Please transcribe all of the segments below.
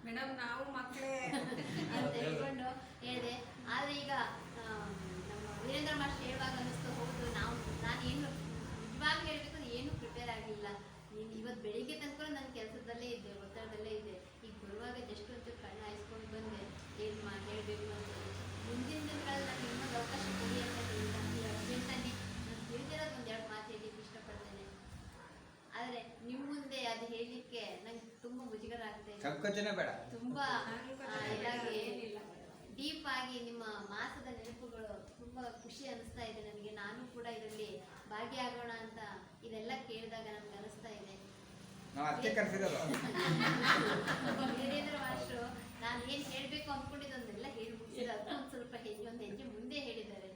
Madam ನಾವು ಮಕ್ಕಳೇ ಅಂತ ಹೇಳ್ಕೊಂಡು ಹೇಳಿದೆ. ಆದರೆ ಈಗ ನಮ್ಮ ವೀರೇಂದ್ರ ಮಾಸ್ಟರ್ ಹೇಳುವಾಗ ಅನ್ನಿಸ್ತು, ಹೌದು ನಾನು ಏನು ನಿಜವಾಗ್ಲೂ ಹೇಳಬೇಕು, ಏನು ಪ್ರಿಪೇರ್ ಆಗಲಿಲ್ಲ. ನೀನು ಇವತ್ತು ಬೆಳಿಗ್ಗೆ ತನಕ ನನ್ನ ಕೆಲಸದಲ್ಲೇ ಇದ್ದೆ, ಒತ್ತಡದಲ್ಲೇ ಇದ್ದೆ. ಈಗ ಬರುವಾಗ ಜಸ್ಟ್ ಒಂಚೂರು ಕಣ್ಣು ಹಾಯಿಸ್ಕೊಂಡು ಬಂದೆ, ಏನು ಹೇಳಬೇಕು ಅಂತ. ಮುಂದಿನ ದಿನಗಳಲ್ಲಿ ನನಗೆ ಇನ್ನೊಂದು ಅವಕಾಶ ಕೊಡಿ ಅಂತ ಅರ್ಜೆಂಟಾಗಿ ನಾನು ತಿಳಿದಿರೋದು ಒಂದೆರಡು ಮಾತು ಹೇಳಲಿಕ್ಕೆ ಇಷ್ಟಪಡ್ತೇನೆ. ಆದರೆ ನಿಮ್ಮ ಮುಂದೆ ಅದು ಹೇಳಲಿಕ್ಕೆ ನಂಗೆ ತುಂಬ ಮುಜುಗರ ಆಗ್ತಾಯಿದೆ. ಸಂಕೋಚನೆ ಬೇಡ. ತುಂಬ ಇದಾಗಿ ಡೀಪ್ ಆಗಿ ನಿಮ್ಮ ಮಾಸದ ನೆನಪುಗಳು ತುಂಬ ಖುಷಿ ಅನಿಸ್ತಾ ಇದೆ ನನಗೆ. ನಾನು ಕೂಡ ಇದರಲ್ಲಿ ಭಾಗಿಯಾಗೋಣ ಅಂತ ಇದೆಲ್ಲ ಕೇಳಿದಾಗ ನನಗೆ ಅನಿಸ್ತಾ ಇದೆ. ವೀರೇಂದ್ರ ಮಾಸ್ಟ್ರು ನಾನು ಏನು ಹೇಳಬೇಕು ಅಂದ್ಕೊಂಡಿದ್ದೊಂದೆಲ್ಲ ಹೇಳಿ ಮುಗಿಸಿದ, ಅದು ಒಂದು ಸ್ವಲ್ಪ ಒಂದು ಹೆಜ್ಜೆ ಮುಂದೆ ಹೇಳಿದ್ದಾರೆ.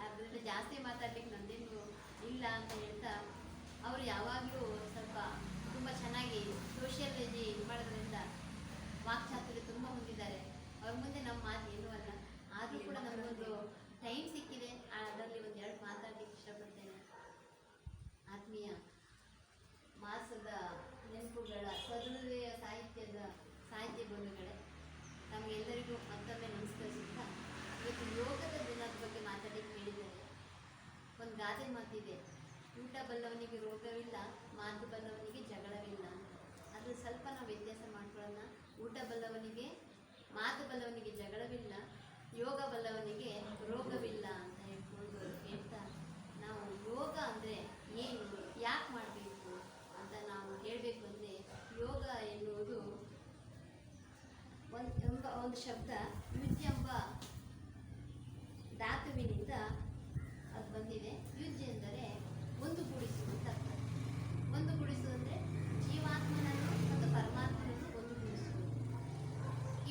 ಅದರಲ್ಲಿ ಜಾಸ್ತಿ ಮಾತಾಡ್ಲಿಕ್ಕೆ ನಂದೇನು ಇಲ್ಲ ಅಂತ ಹೇಳ್ತಾ, ಅವರು ಯಾವಾಗಲೂ ಸ್ವಲ್ಪ ತುಂಬ ಚೆನ್ನಾಗಿ ಸೋಷಿಯಾಲಜಿ ಇದು ಮಾಡೋದ್ರಿಂದ ವಾಕ್ಚಾತುರ್ಯ ತುಂಬ ಹೊಂದಿದ್ದಾರೆ. ಅವ್ರ ಮುಂದೆ ನಮ್ಮ ಮಾತು ಏನೂ ಅಲ್ಲ. ಆದರೂ ಕೂಡ ನಮಗೊಂದು ಟೈಮ್ ಸಿಕ್ಕಿದೆ, ಅದರಲ್ಲಿ ಒಂದೆರಡು ಮಾತಾಡಲಿಕ್ಕೆ ಇಷ್ಟಪಡ್ತೇನೆ. ಆತ್ಮೀಯ ಮಾಸದ ನೆನಪುಗಳ ಸದೃದಯ ಸಾಹಿತ್ಯ ಬಂಧುಗಳೇ, ನಮಗೆಲ್ಲರಿಗೂ ಮತ್ತೊಮ್ಮೆ ನಮಸ್ಕರಿಸುತ್ತಾ, ಇವತ್ತು ಯೋಗದ ದಿನದ ಬಗ್ಗೆ ಮಾತಾಡಲಿಕ್ಕೆ ಹೇಳಿದ್ದಾರೆ. ಒಂದು ಗಾದೆ ಮಾತಿದೆ, ಊಟ ಬಲ್ಲವನಿಗೆ ರೋಗವಿಲ್ಲ, ಮಾತು ಬಲ್ಲವನಿಗೆ ಜಗಳವಿಲ್ಲ ಅಂತ. ಅದು ಸ್ವಲ್ಪ ನಾವು ವ್ಯತ್ಯಾಸ ಮಾಡ್ಕೊಳ್ಳೋಣ. ಊಟ ಬಲ್ಲವನಿಗೆ ಮಾತು ಬಲ್ಲವನಿಗೆ ಜಗಳವಿಲ್ಲ, ಯೋಗ ಬಲ್ಲವನಿಗೆ ರೋಗವಿಲ್ಲ ಅಂತ ಹೇಳ್ಕೊಂಡು ಹೇಳ್ತಾ, ನಾವು ಯೋಗ ಅಂದರೆ ಏನು, ಯಾಕೆ ಮಾಡಬೇಕು ಅಂತ ನಾವು ಹೇಳಬೇಕು ಅಂದರೆ, ಯೋಗ ಎನ್ನುವುದು ಒಂದು ಶಬ್ದ ಯುಜ್ ಎಂಬ ಧಾತುವಿನಿಂದ ಅದು ಬಂದಿದೆ. ಯುಜ್ ಎಂದರೆ ಒಂದುಗೂಡಿಸುವಂತ ಅರ್ಥ. ಒಂದುಗೂಡಿಸುವುದಂದರೆ ಜೀವಾತ್ಮನನ್ನು ಮತ್ತು ಪರಮಾತ್ಮನನ್ನು ಒಂದುಗೂಡಿಸುವುದು.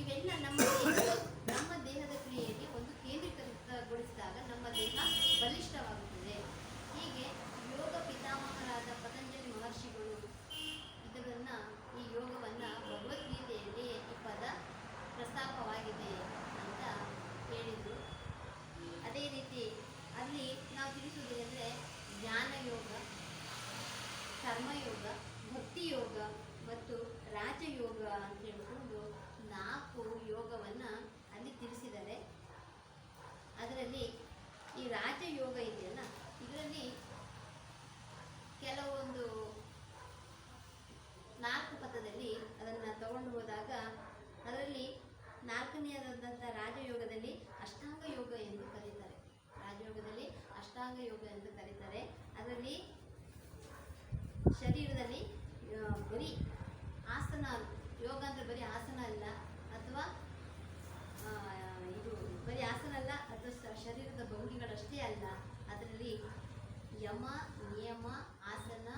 ಇವೆಲ್ಲ ನಮ್ಮ ದೇಹದ ಕ್ರಿಯೆಯಲ್ಲಿ ಒಂದು ಕೇಂದ್ರೀಕೃತಗೊಳಿಸಿದಾಗ ನಮ್ಮ ದೇಹ ಬಲಿಷ್ಠವಾಗುತ್ತದೆ. ಹೀಗೆ ಯೋಗ ಪಿತಾಮಹರಾದ ಪತಂಜಲಿ ಮಹರ್ಷಿಗಳು ಈ ಯೋಗವನ್ನು ಭಗವದ್ಗೀತೆಯಲ್ಲಿ ಈ ಪದ ಪ್ರಸ್ತಾಪವಾಗಿದೆ ಅಂತ ಹೇಳಿದರು. ಅದೇ ರೀತಿ ಅಲ್ಲಿ ನಾವು ತಿಳಿಸುವುದೇನೆಂದರೆ, ಜ್ಞಾನಯೋಗ, ಕರ್ಮಯೋಗ, ಭಕ್ತಿಯೋಗ ಮತ್ತು ರಾಜಯೋಗ ಅಂತ ಹೇಳಿಕೊಂಡು 4 ಯೋಗವನ್ನು ಅಲ್ಲಿ ತಿಳಿಸಿದ್ದಾರೆ. ಅದರಲ್ಲಿ ಈ ರಾಜಯೋಗ ಇದೆಯಲ್ಲ, ಇದರಲ್ಲಿ ಕೆಲವೊಂದು 4 ಪಥದಲ್ಲಿ ಅದನ್ನು ತಗೊಂಡು ಹೋದಾಗ, ಅದರಲ್ಲಿ 4ನೆಯದಾದಂಥ ರಾಜಯೋಗದಲ್ಲಿ ಅಷ್ಟಾಂಗ ಯೋಗ ಎಂದು ಕರೀತಾರೆ. ರಾಜಯೋಗದಲ್ಲಿ ಅಷ್ಟಾಂಗ ಯೋಗ ಎಂದು ಕರೀತಾರೆ. ಅದರಲ್ಲಿ ಶರೀರದಲ್ಲಿ ಬರೀ ಆಸನ, ಯೋಗ ಅಂದರೆ ಬರೀ ಆಸನ ಅಲ್ಲ, ಅಥವಾ ಇದು ಬರೀ ಆಸನ ಅಲ್ಲ, ಅಥವಾ ಶರೀರದ ಭಂಗಿಗಳಷ್ಟೇ ಅಲ್ಲ. ಅದರಲ್ಲಿ ಯಮ, ನಿಯಮ, ಆಸನ,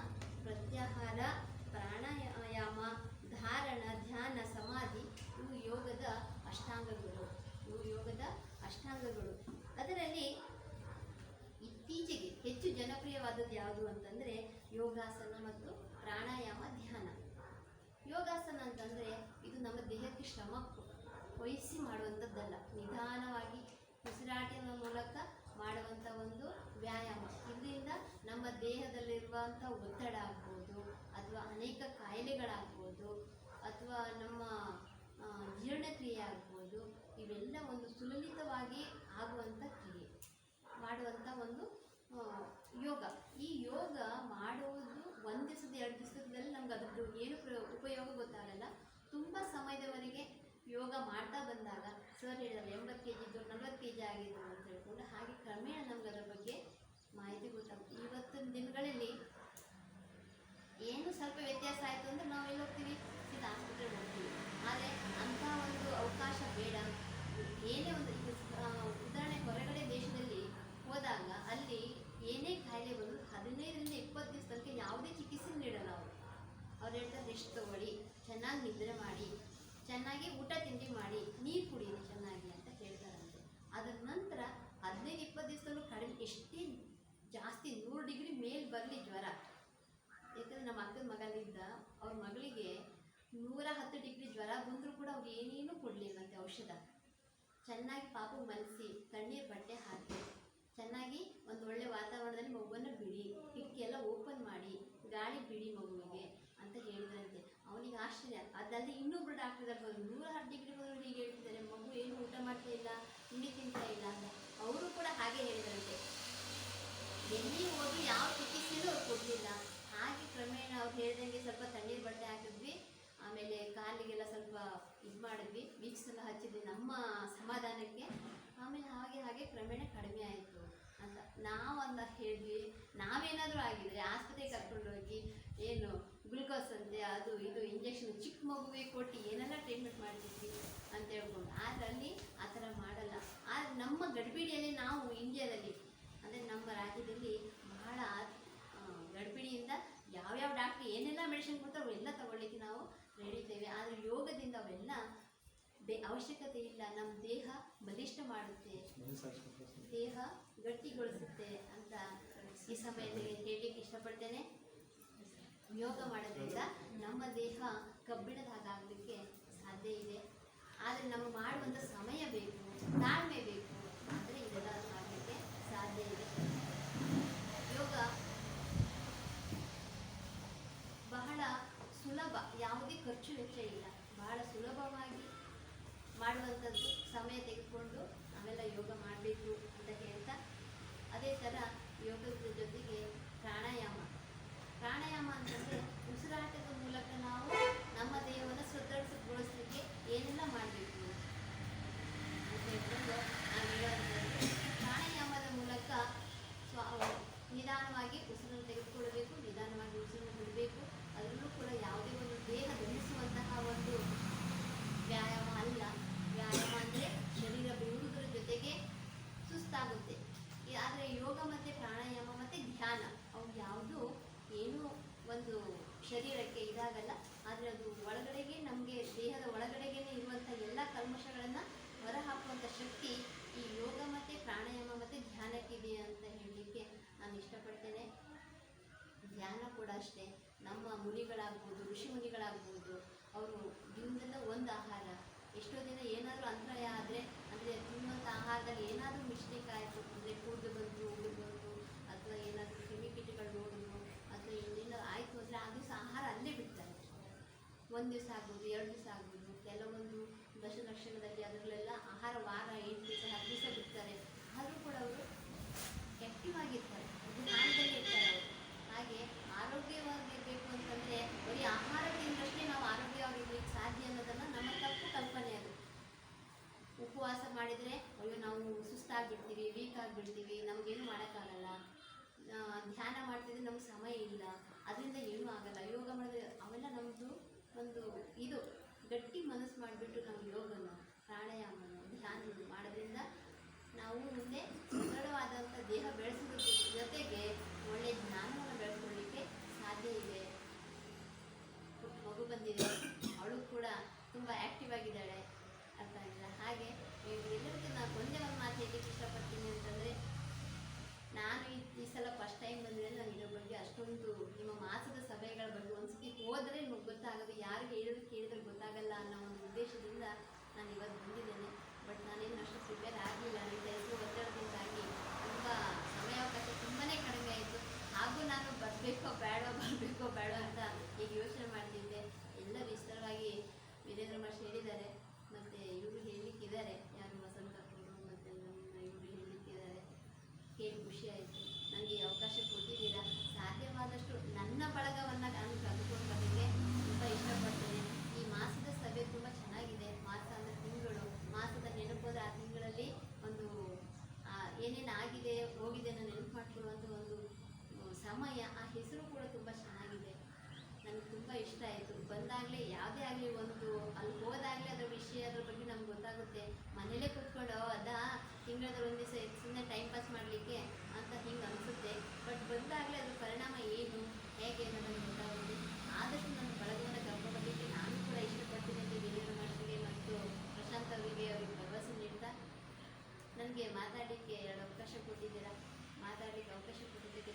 ಪ್ರತ್ಯಾಹಾರ, ಪ್ರಾಣಾಯಾಮ, ಧಾರಣ, ಧ್ಯಾನ, ಸಮಾಧಿ ಇವು ಯೋಗದ ಅಷ್ಟಾಂಗಗಳು. ಅದರಲ್ಲಿ ಇತ್ತೀಚೆಗೆ ಹೆಚ್ಚು ಜನಪ್ರಿಯವಾದದ್ದು ಯಾವುದು ಅಂತಂದರೆ ಯೋಗಾಸನ ಮತ್ತು ಪ್ರಾಣಾಯಾಮ, ಧ್ಯಾನ. ಯೋಗಾಸನ ಅಂತಂದರೆ ಇದು ನಮ್ಮ ದೇಹಕ್ಕೆ ಶ್ರಮ ವಹಿಸಿ ಮಾಡುವಂಥದ್ದಲ್ಲ, ನಿಧಾನವಾಗಿ ಉಸಿರಾಟಿನ ಮೂಲಕ ಮಾಡುವಂಥ ಒಂದು ವ್ಯಾಯಾಮ. ಇದರಿಂದ ನಮ್ಮ ದೇಹದಲ್ಲಿರುವಂಥ ಒತ್ತಡ ಆಗ್ಬೋದು, ಅಥವಾ ಅನೇಕ ಕಾಯಿಲೆಗಳಾಗ್ಬೋದು, ಅಥವಾ ನಮ್ಮ ಜೀರ್ಣಕ್ರಿಯೆ ಆಗ್ಬೋದು, ಇವೆಲ್ಲ ಒಂದು ಸುಲಲಿತವಾಗಿ ಆಗುವಂಥ ಕ್ರಿಯೆ ಮಾಡುವಂಥ ಒಂದು ಯೋಗ. ಈ ಯೋಗ ಮಾಡುವುದು 1 ದಿವಸದ 2 ದಿವಸದಲ್ಲಿ ನಮ್ಗೆ ಅದರದ್ದು ಏನು ಉಪಯೋಗ ಗೊತ್ತಾಗಲ್ಲ. ತುಂಬ ಸಮಯದವರೆಗೆ ಯೋಗ ಮಾಡ್ತಾ ಬಂದಾಗ, ಸರ್ ಹೇಳಿದ್ರೆ 80 kg ಇದ್ದು 40 kg ಆಗಿದ್ದು ಅಂತ ಹೇಳ್ಕೊಂಡು, ಹಾಗೆ ಕ್ರಮೇಣ ನಮ್ಗೆ ಅದರ ಬಗ್ಗೆ ಮಾಹಿತಿ ಗೊತ್ತಾಗುತ್ತೆ. ಇವತ್ತಿನ ದಿನಗಳಲ್ಲಿ ಏನು ಸ್ವಲ್ಪ ವ್ಯತ್ಯಾಸ ಆಯಿತು ಅಂದರೆ ನಾವು ಎಲ್ಲಿ ಹೋಗ್ತೀವಿ, ಸೀದಾ ಆಸ್ಪತ್ರೆಗೆ ಹೋಗ್ತೀವಿ. ಆದರೆ ಅಂಥ ಒಂದು ಅವಕಾಶ ಬೇಡ. ಏನೇ ಒಂದು ಉದಾಹರಣೆ, ಹೊರಗಡೆ ದೇಶದಲ್ಲಿ ಹೋದಾಗ ಅಲ್ಲಿ ಏನೇ ಕಾಯಿಲೆ ಬಂದು 15ರಿಂದ 20 ದಿವಸ ತನಕ ಯಾವುದೇ ಚಿಕಿತ್ಸೆ ನೀಡಲ್ಲ. ಅವ್ರು ಹೇಳ್ತಾರೆ, ರೆಸ್ಟ್ ತಗೊಳ್ಳಿ, ಚೆನ್ನಾಗಿ ನಿದ್ರೆ ಮಾಡಿ, ಚೆನ್ನಾಗಿ ಊಟ ತಿಂಡಿ ಮಾಡಿ, ನೀರು ಕುಡೀರಿ ಚೆನ್ನಾಗಿ ಅಂತ ಹೇಳ್ತಾರಂತೆ. ಅದರ ನಂತರ 15-20 ದಿವಸದಲ್ಲೂ ಕಡಿಮೆ, ಎಷ್ಟೇ ಜಾಸ್ತಿ 100 ಡಿಗ್ರಿ ಮೇಲೆ ಬರಲಿ ಜ್ವರ. ಯಾಕಂದರೆ ನಮ್ಮ ಅಕ್ಕನ ಮಗನಿದ್ದ, ಅವ್ರ ಮಗಳಿಗೆ 110 ಡಿಗ್ರಿ ಜ್ವರ ಬಂದರೂ ಕೂಡ ಅವ್ರು ಏನೇನೂ ಕೊಡಲಿಲ್ಲಂತೆ ಔಷಧ. ಚೆನ್ನಾಗಿ ಪಾಪ ಮಲಸಿ, ಕಣ್ಣೀರು ಬಟ್ಟೆ ಹಾಕಿ, ಚೆನ್ನಾಗಿ ಒಂದು ಒಳ್ಳೆ ವಾತಾವರಣದಲ್ಲಿ ಮಗುವನ್ನು ಬಿಡಿ, ಕಿಟಕಿ ಎಲ್ಲ ಓಪನ್ ಮಾಡಿ, ಗಾಳಿ ಬಿಡಿ ಮಗುವಿಗೆ ಅಂತ ಹೇಳಿದ್ರಂತೆ. ಅವನಿಗೆ ಆಶ್ಚರ್ಯ. ಅದಲ್ಲದೆ ಇನ್ನೊಬ್ರು ಡಾಕ್ಟರ್ ಬಂದು 106 ಡಿಗ್ರಿ ಬಂದು ಹೀಗೆ ಹೇಳ್ತಿದ್ದಾರೆ, ಮಗು ಏನು ಊಟ ಮಾಡ್ತಾ ಇಲ್ಲ, ತಿಂಡಿ ತಿಂತಾ ಇಲ್ಲ ಅಂತ. ಅವರು ಕೂಡ ಹಾಗೆ ಹೇಳಿದ್ರಂತೆ. ಎಲ್ಲಿ ಹೋದ್ರು ಯಾವ ಚಿಕಿತ್ಸೆನೂ ಅವ್ರು ಕೊಡಲಿಲ್ಲ. ಹಾಗೆ ಕ್ರಮೇಣ ಅವ್ರು ಹೇಳ್ದಂಗೆ ಸ್ವಲ್ಪ ತಣ್ಣೀರು ಬಟ್ಟೆ ಹಾಕಿದ್ವಿ, ಆಮೇಲೆ ಕಾಲಿಗೆಲ್ಲ ಸ್ವಲ್ಪ ಇದು ಮಾಡಿದ್ವಿ, ವಿಕ್ಸ್ ಎಲ್ಲ ಹಚ್ಚಿದ್ವಿ ನಮ್ಮ ಸಮಾಧಾನಕ್ಕೆ. ಆಮೇಲೆ ಹಾಗೆ ಹಾಗೆ ಕ್ರಮೇಣ ಕಡಿಮೆ ಆಯಿತು ಅಂತ ನಾವಂದ ಹೇಳಿದ್ವಿ. ನಾವೇನಾದರೂ ಆಗಿದ್ರೆ ಆಸ್ಪತ್ರೆಗೆ ಕರ್ಕೊಂಡೋಗಿ ಏನು ಗ್ಲುಕೋಸ್ ಅಂತೆ ಅದು ಇದು ಇಂಜೆಕ್ಷನ್ ಚಿಕ್ಕ ಮಗುವೆ ಕೊಟ್ಟು ಏನೆಲ್ಲ ಟ್ರೀಟ್ಮೆಂಟ್ ಮಾಡ್ತಿದ್ವಿ ಅಂತ ಹೇಳ್ಕೊಂಡು. ಆದರೆ ಅಲ್ಲಿ ಆ ಥರ ಮಾಡಲ್ಲ. ಆದರೆ ನಮ್ಮ ಗಡಿಬಿಡಿಯಲ್ಲಿ ನಾವು ಇಂಡಿಯಾದಲ್ಲಿ ಅಂದರೆ ನಮ್ಮ ರಾಜ್ಯದಲ್ಲಿ ಬಹಳ ಗಡಿಬಿಡಿಯಿಂದ ಯಾವ್ಯಾವ ಡಾಕ್ಟ್ರ್ ಏನೆಲ್ಲ ಮೆಡಿಸಿನ್ ಕೊಡ್ತಾರೋ ಅವೆಲ್ಲ ತಗೊಳ್ಳಿಕ್ಕೆ ನಾವು ರೆಡಿ ಇದ್ದೇವೆ. ಆದರೆ ಯೋಗದಿಂದ ಅವೆಲ್ಲ ಅವಶ್ಯಕತೆ ಇಲ್ಲ. ನಮ್ಮ ದೇಹ ಬಲಿಷ್ಠ ಮಾಡುತ್ತೆ, ದೇಹ ಗಟ್ಟಿಗೊಳಿಸುತ್ತೆ ಅಂತ ಈ ಸಮಯದಲ್ಲಿ ಹೇಳಲಿಕ್ಕೆ ಇಷ್ಟಪಡ್ತೇನೆ. ಯೋಗ ಮಾಡೋದ್ರಿಂದ ನಮ್ಮ ದೇಹ ಕಬ್ಬಿಣದ ಹಾಗಾಗಲಿಕ್ಕೆ ಸಾಧ್ಯ ಇದೆ. ಆದರೆ ನಮಗೆ ಮಾಡುವಂಥ ಸಮಯ ಬೇಕು, ತಾಳ್ಮೆ ಬೇಕು, ಅಂದರೆ ಇದೆಲ್ಲ ಆಗಲಿಕ್ಕೆ ಸಾಧ್ಯ ಇದೆ. ಯೋಗ ಬಹಳ ಸುಲಭ, ಯಾವುದೇ ಖರ್ಚು ವೆಚ್ಚ ಇಲ್ಲ, ಬಹಳ ಸುಲಭವಾಗಿ ಮಾಡುವಂಥದ್ದು. ಸಮಯ ತೆಗೆದುಕೊಂಡು ನಾವೆಲ್ಲ ಯೋಗ ಮಾಡಬೇಕು ಅಂತ ಹೇಳ್ತಾ, ಅದೇ ಥರ ಯೋಗದ ಜೊತೆಗೆ ಪ್ರಾಣಾಯಾಮ. ಪ್ರಾಣಾಯಾಮ ಅಂತಂದರೆ ಉಸಿರಾಟದ ಮೂಲಕ ನಾವು ನಮ್ಮ ದೇಹವನ್ನು ಸದೃಢಗೊಳಿಸಲಿಕ್ಕೆ ಏನೆಲ್ಲ ಮಾಡಬೇಕು ಅಂತ ಹೇಳ್ಕೊಂಡು ನಾವು ಹೇಳುವಂಥದ್ದು. ಪ್ರಾಣಾಯಾಮದ ಮೂಲಕ ನಿಧಾನವಾಗಿ ಉಸಿರನ್ನು ತೆಗೆದುಕೊಳ್ಳಬೇಕು, ನಿಧಾನವಾಗಿ ಉಸಿರನ್ನು ಬಿಡಬೇಕು. ಅದರಲ್ಲೂ ಕೂಡ ಯಾವುದೇ ಒಂದು ದೇಹ ಧರಿಸುವಂತಹ ಒಂದು ವ್ಯಾಯಾಮ ಅಲ್ಲ. ವ್ಯಾಯಾಮ ಅಂದರೆ ಶರೀರ ಬಿಡುವುದರ ಜೊತೆಗೆ ಸುಸ್ತಾಗುತ್ತೆ. ಆದರೆ ಯೋಗ ಮತ್ತು ಪ್ರಾಣಾಯಾಮ ಮತ್ತು ಧ್ಯಾನ ಅವು ಯಾವುದು ಏನೂ ಒಂದು ಶರೀರಕ್ಕೆ ಇದಾಗಲ್ಲ. ಆದರೆ ಅದು ಒಳಗಡೆಗೆ ನಮಗೆ ದೇಹದ ಒಳಗಡೆಗೆ ಇರುವಂಥ ಎಲ್ಲ ಕಲ್ಮಶಗಳನ್ನು ಹೊರಹಾಕುವಂಥ ಶಕ್ತಿ ಈ ಯೋಗ ಮತ್ತು ಪ್ರಾಣಾಯಾಮ ಮತ್ತು ಧ್ಯಾನಕ್ಕಿದೆ ಅಂತ ಹೇಳಲಿಕ್ಕೆ ನಾನು ಇಷ್ಟಪಡ್ತೇನೆ. ಧ್ಯಾನ ಕೂಡ ಅಷ್ಟೇ. ನಮ್ಮ ಮುನಿಗಳಾಗ್ಬೋದು, ಋಷಿ ಮುನಿಗಳಾಗ್ಬೋದು, ಅವರು ದಿನದಿಂದ ಒಂದು ಆಹಾರ, ಎಷ್ಟೋ ದಿನ ಏನಾದರೂ ಅಂತರಾಯ ಆದರೆ ಅಂದರೆ ತಿನ್ನುವಂಥ ಆಹಾರದಲ್ಲಿ ಏನಾದರೂ ಮಿಸ್ಟೇಕ್ ಆಯಿತು ಅಂದರೆ ಕೂದಲು ಬಂತು, ಉಗುರು ಬಂತು, ಅಥವಾ ಏನಾದರೂ ಕ್ರಿಮಿಕೀಟಗಳು ನೋಡಿದ್ರು, ಅಥವಾ ಏನೇನೋ ಆಯಿತು ಅಂದರೆ ಆ ದಿವಸ ಆಹಾರ ಅಲ್ಲೇ ಬಿಡ್ತಾರೆ. 1 ದಿವಸ ಆಗ್ಬೋದು, 2 ದಿವಸ ಆಗ್ಬೋದು. ಕೆಲವೊಂದು ದಶಲಕ್ಷಣದಲ್ಲಿ ಅದರಲ್ಲೆಲ್ಲ ಆಹಾರ ವಾರ 8 ದಿವಸ 10 ದಿವಸ ಬಿಡ್ತಾರೆ. ಆದರೂ ಕೂಡ ಅವರು ಆ್ಯಕ್ಟಿವ್ ಆಗಿರ್ತಾರೆ, ಧ್ಯಾನದಲ್ಲಿ ಇರ್ತಾರೆ ಅವರು. ಹಾಗೆ ಆರೋಗ್ಯವಾಗಿರಬೇಕು ಅಂತಂದರೆ ಬರೀ ಆಹಾರ ತಿಂದಷ್ಟೇ ನಾವು ಆರೋಗ್ಯವಾಗಿರ್ಲಿಕ್ಕೆ ಸಾಧ್ಯ ಅನ್ನೋದನ್ನು ನಮ್ಮ ತಪ್ಪು ಕಲ್ಪನೆ ಅದು. ಉಪವಾಸ ಮಾಡಿದರೆ ಅಯ್ಯೋ ನಾವು ಸುಸ್ತಾಗಿಬಿಡ್ತೀವಿ, ವೀಕ್ ಆಗಿಬಿಡ್ತೀವಿ, ನಮಗೇನು ಮಾಡೋಕ್ಕಾಗಲ್ಲ. ಧ್ಯಾನ ಮಾಡ್ತಿದ್ರೆ ನಮ್ಗೆ ಸಮಯ ಇಲ್ಲ, ಅದರಿಂದ ಏನೂ ಆಗಲ್ಲ. ಯೋಗ ಮಾಡಿದ್ರೆ ಅವೆಲ್ಲ ನಮ್ಮದು ಒಂದು ಇದು ಗಟ್ಟಿ ಮನಸ್ಸು ಮಾಡಿಬಿಟ್ಟು ನಾವು ಯೋಗನ, ಪ್ರಾಣಾಯಾಮನ, ಧ್ಯಾನ ಮಾಡೋದ್ರಿಂದ ನಾವು ಮುಂದೆ ಸದೃಢವಾದಂಥ ದೇಹ ಬೆಳೆಸೋದ್ರ ಜೊತೆಗೆ ಒಳ್ಳೆಯ ಜ್ಞಾನವನ್ನು ಬೆಳೆಸ್ಕೊಳ್ಳಿಕ್ಕೆ ಸಾಧ್ಯ ಇದೆ. ಮಗು ಬಂದಿದೆ, ಅವಳು ಕೂಡ ತುಂಬ ಆ್ಯಕ್ಟಿವ್ ಆಗಿದ್ದಾಳೆ ಅರ್ಥ ಆಗಿಲ್ಲ. ಹಾಗೆ ಎಲ್ಲರಿಗೂ ನಾನು ಒಂದೇ ಒಂದು ಮಾತು ಹೇಳಲಿಕ್ಕೆ ಇಷ್ಟಪಡ್ತೀನಿ ಅಂತಂದರೆ, ನಾನು ಈ ಸಲ ಫಸ್ಟ್ ಟೈಮ್ ಬಂದರೆ ನಾನು ಇದ್ರ ಬಗ್ಗೆ ಅಷ್ಟೊಂದು ನಿಮ್ಮ ಮಾಸದ ಸಭೆಗಳ ಬಗ್ಗೆ ಒಂದ್ಸತಿ ಹೋದರೆ ನಿಮಗೆ ಗೊತ್ತಾಗೋದು, ಯಾರಿಗೆ ಹೇಳೋದು ಕೇಳಿದ್ರೆ ಗೊತ್ತಾಗಲ್ಲ ಅನ್ನೋ ಒಂದು ಉದ್ದೇಶದಿಂದ ನಾನು ಇವತ್ತು ಬಂದಿದ್ದೇನೆ. ಬಟ್ ನಾನೇನು ಅಷ್ಟು ಪ್ರಿಪೇರ್ ಆಗಲಿಲ್ಲ. ನನ್ನ ಕೆಲಸ ಒತ್ತಡದಿಂದಾಗಿ ತುಂಬ ಸಮಯಾವಕಾಶ ತುಂಬಾ ಕಡಿಮೆ ಆಯಿತು. ಹಾಗೂ ನಾನು ಬರಬೇಕೋ ಬೇಡೋ ಅಂತ ಈಗ ಯೋಚನೆ ಮಾಡ್ತಿದ್ದೆ. ಎಲ್ಲ ವಿಸ್ತಾರವಾಗಿ ವೀರೇಂದ್ರ ಮಾಷ್ ಹೇಳಿದ್ದಾರೆ, ಮತ್ತು ಇವರು ಹೇಳಲಿಕ್ಕಿದ್ದಾರೆ, ಯಾರು ವಸಂತ ಅವರು ಮತ್ತು ನಮ್ಮ ಇವರು ಹೇಳಲಿಕ್ಕಿದ್ದಾರೆ. ಕೇಳಿ ಖುಷಿ ಆಯಿತು. ನನಗೆ ಈ ಅವಕಾಶ ಕೊಟ್ಟಿದ್ದೀರಾ. ಸಾಧ್ಯವಾದಷ್ಟು ನನ್ನ ಬಳಗವನ್ನು ನಾನು ಕಲ್ತ್ಕೊಂಡು ಬರಲಿಕ್ಕೆ ತುಂಬ ಇಷ್ಟಪಡ್ತೇನೆ. ಈ ಮಾಸದ ಸಭೆ ತುಂಬ ಚೆನ್ನಾಗಿದೆ. ಮಾಸ ಅಂದರೆ ತಿಂಗಳು, ಮಾಸದ ನೆನಪೋದ ಆ ತಿಂಗಳಲ್ಲಿ ಒಂದು ಏನೇನು ಆಗಿದೆ ಹೋಗಿದೆ ಅನ್ನೋ ನೆನಪು ಮಾಡ್ಕೊಳ್ಳುವಂಥ ಒಂದು ಸಮಯ. ಆ ಹೆಸರು ಕೂಡ ತುಂಬ ಚೆನ್ನಾಗಿದೆ, ನನಗೆ ತುಂಬ ಇಷ್ಟ ಆಯಿತು. ಬಂದಾಗಲೇ ಯಾವುದೇ ಆಗಲಿ ಒಂದು ಅಲ್ಲಿ ಹೋದಾಗಲೇ ಅದರ ವಿಷಯ ಅದ್ರ ಬಗ್ಗೆ ನಮ್ಗೆ ಗೊತ್ತಾಗುತ್ತೆ. ಮನೇಲೇ ಕೂತ್ಕೊಂಡು ಅದಾ ತಿಂಗಳದ ಒಂದು ದಿವಸ ಸುಮ್ಮನೆ ಟೈಮ್ ಪಾಸ್ ಮಾಡಲಿಕ್ಕೆ ಅಂತ ಹಿಂಗೆ ಅನಿಸುತ್ತೆ. ಬಟ್ ಬಂದಾಗಲೇ ಅದ್ರ ಪರಿಣಾಮ ಏನು ಹೇಗೆ ಅನ್ನೋದನ್ನು ಗೊತ್ತಾಗುತ್ತೆ. ಆದಷ್ಟು ನನ್ನ ಬಳಗವನ್ನು ಕರ್ಕೊಂಡ್ಬರಲಿಕ್ಕೆ ನಾನು ಕೂಡ ಇಷ್ಟಪಡ್ತೀನಿ ಅಂತ ವೀರೇಂದ್ರ ಮಾಸ್ಟರ್ಗೆ ಮತ್ತು ಪ್ರಶಾಂತ್ ಅವರಿಗೆ ಭರವಸೆ ನೀಡ್ತಾ, ನನಗೆ ಮಾತಾಡಲಿಕ್ಕೆ 2 ಅವಕಾಶ ಕೊಟ್ಟಿದ್ದೀರಾ. ಮಾತಾಡಲಿಕ್ಕೆ ಅವಕಾಶ ಕೊಟ್ಟಿದ್ದಕ್ಕೆ